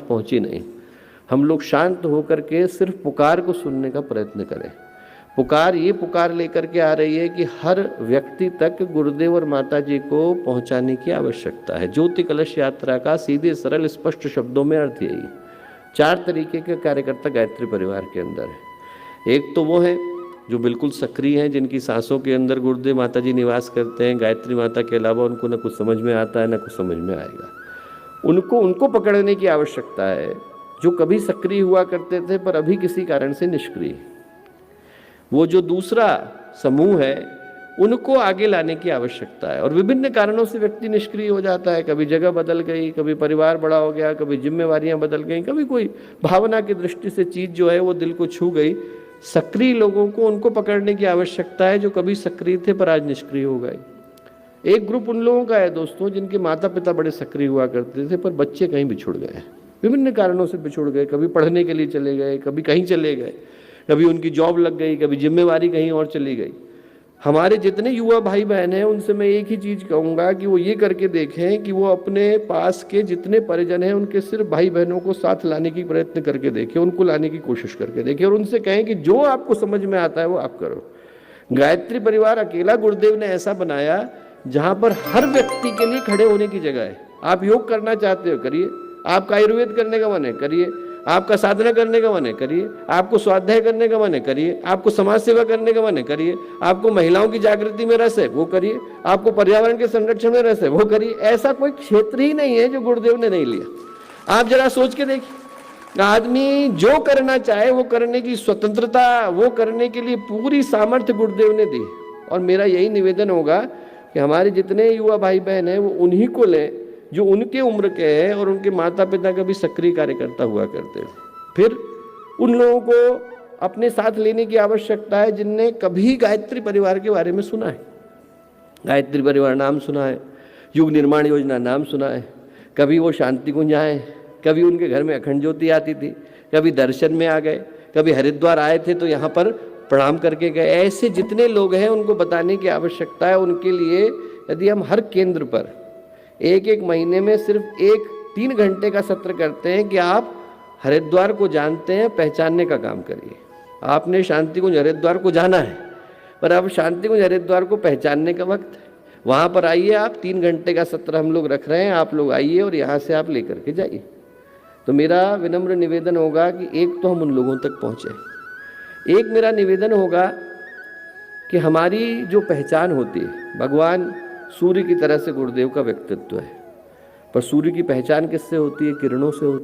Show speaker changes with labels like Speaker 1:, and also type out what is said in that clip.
Speaker 1: पहुंची नहीं। हम लोग शांत होकर के सिर्फ पुकार को सुनने का प्रयत्न करें। पुकार ये पुकार लेकर के आ रही है कि हर व्यक्ति तक गुरुदेव और माता जी को पहुंचाने की आवश्यकता है। ज्योति कलश यात्रा का सीधे सरल स्पष्ट शब्दों में अर्थ यही। 4 तरीके के कार्यकर्ता गायत्री परिवार के अंदर है। एक तो वो है जो बिल्कुल सक्रिय हैं, जिनकी सांसों के अंदर गुरुदेव माता जी निवास करते हैं। गायत्री माता के अलावा उनको न कुछ समझ में आता है न कुछ समझ में आएगा। उनको पकड़ने की आवश्यकता है, जो कभी सक्रिय हुआ करते थे पर अभी किसी कारण से निष्क्रिय। वो जो दूसरा समूह है उनको आगे लाने की आवश्यकता है। और विभिन्न कारणों से व्यक्ति निष्क्रिय हो जाता है। कभी जगह बदल गई, कभी परिवार बड़ा हो गया, कभी जिम्मेवारियां बदल गई, कभी कोई भावना की दृष्टि से चीज़ जो है वो दिल को छू गई। सक्रिय लोगों को उनको पकड़ने की आवश्यकता है जो कभी सक्रिय थे पर आज निष्क्रिय हो गए। एक ग्रुप उन लोगों का है दोस्तों जिनके माता पिता बड़े सक्रिय हुआ करते थे पर बच्चे कहीं बिछुड़ गए, विभिन्न कारणों से बिछुड़ गए। कभी पढ़ने के लिए चले गए, कभी कहीं चले गए, कभी उनकी जॉब लग गई, कभी जिम्मेवारी कहीं और चली गई। हमारे जितने युवा भाई बहन हैं उनसे मैं एक ही चीज़ कहूँगा कि वो ये करके देखें कि वो अपने पास के जितने परिजन हैं उनके सिर्फ भाई बहनों को साथ लाने की प्रयत्न करके देखें, उनको लाने की कोशिश करके देखें और उनसे कहें कि जो आपको समझ में आता है वो आप करो। गायत्री परिवार अकेला गुरुदेव ने ऐसा बनाया जहाँ पर हर व्यक्ति के लिए खड़े होने की जगह है। आप योग करना चाहते हो करिए, आपका आयुर्वेद करने का मन है करिए, आपका साधना करने का मन है करिए, आपको स्वाध्याय करने का मन है करिए, आपको समाज सेवा करने का मन है करिए, आपको महिलाओं की जागृति में रस है वो करिए, आपको पर्यावरण के संरक्षण में रस है वो करिए। ऐसा कोई क्षेत्र ही नहीं है जो गुरुदेव ने नहीं लिया। आप जरा सोच के देखिए, आदमी जो करना चाहे वो करने की स्वतंत्रता, वो करने के लिए पूरी सामर्थ्य गुरुदेव ने दी। और मेरा यही निवेदन होगा कि हमारे जितने युवा भाई बहन हैं वो उन्हीं को लें जो उनके उम्र के हैं और उनके माता पिता का भी सक्रिय कार्यकर्ता हुआ करते हैं। फिर उन लोगों को अपने साथ लेने की आवश्यकता है जिनने कभी गायत्री परिवार के बारे में सुना है। गायत्री परिवार नाम सुना है, युग निर्माण योजना नाम सुना है, कभी वो शांति कुंज आए, कभी उनके घर में अखंड ज्योति आती थी, कभी दर्शन में आ गए, कभी हरिद्वार आए थे तो यहाँ पर प्रणाम करके गए। ऐसे जितने लोग हैं उनको बताने की आवश्यकता है। उनके लिए यदि हम हर केंद्र पर एक महीने में सिर्फ 3 घंटे का सत्र करते हैं कि आप हरिद्वार को जानते हैं, पहचानने का काम करिए। आपने शांति कुंज हरिद्वार को जाना है पर अब शांति कुंज हरिद्वार को पहचानने का वक्त है। वहाँ पर आइए आप, 3 घंटे का सत्र हम लोग रख रहे हैं, आप लोग आइए और यहाँ से आप लेकर के जाइए। तो मेरा विनम्र निवेदन होगा कि एक तो हम उन लोगों तक पहुँचे। एक मेरा निवेदन होगा कि हमारी जो पहचान होती है, भगवान सूर्य की तरह से गुरुदेव का व्यक्तित्व है, पर सूर्य की पहचान किससे होती है? किरणों से होती है।